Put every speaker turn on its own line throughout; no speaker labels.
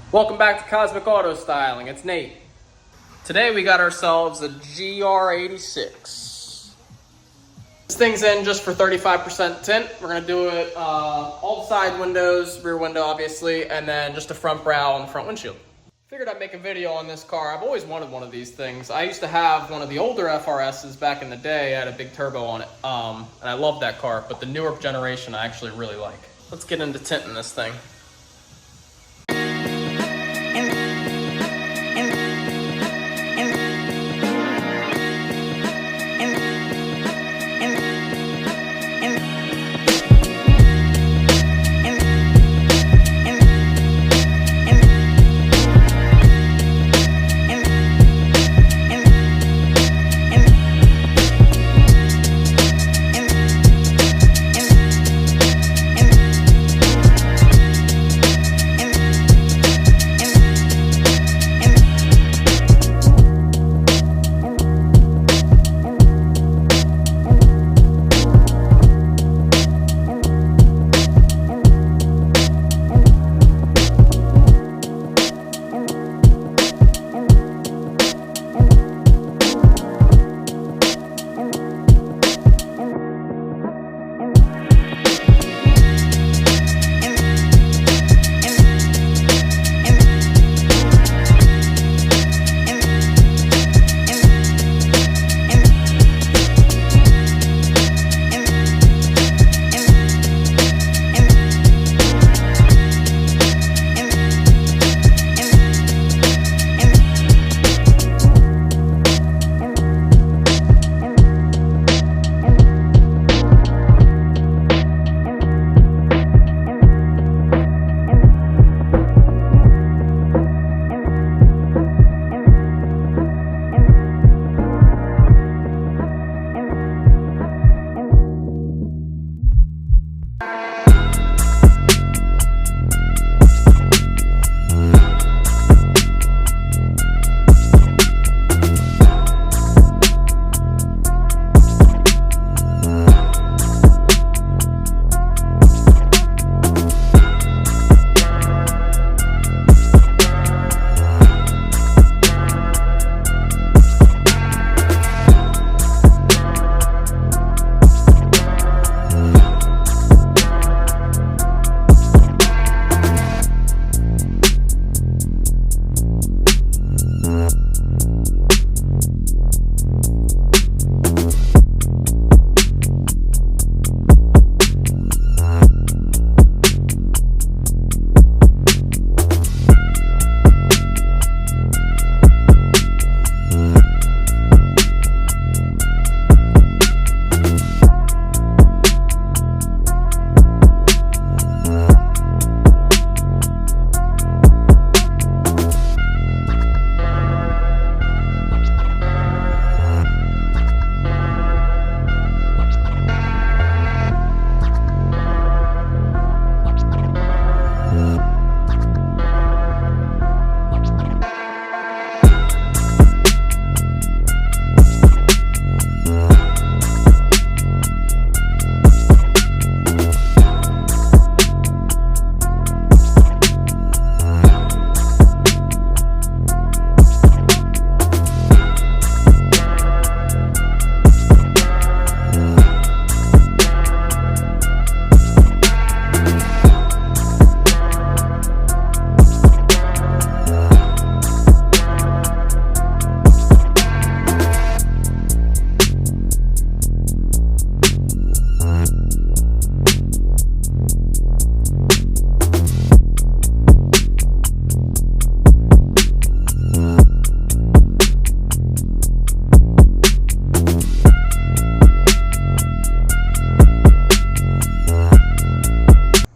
Welcome back to Cosmic Auto Styling. It's Nate. Today we got ourselves a GR86. This thing's in just for 35% tint. We're gonna do it all the side windows, rear window obviously, and then just a front brow on the front windshield. Figured I'd make a video on this car. I've always wanted one of these things. I used to have one of the older FRSs back in the day. It had a big turbo on it, and I love that car, but the newer generation I actually really like. Let's get into tinting this thing.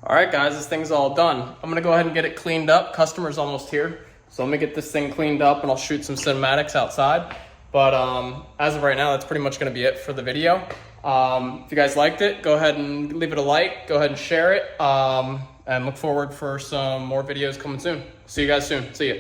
All right, guys, this thing's all done. I'm gonna go ahead and get it cleaned up. Customer's almost here. So let me get this thing cleaned up and I'll shoot some cinematics outside. But as of right now, that's pretty much gonna be it for the video. If you guys liked it, go ahead and leave it a like, go ahead and share it, and look forward for some more videos coming soon. See you guys soon, see ya.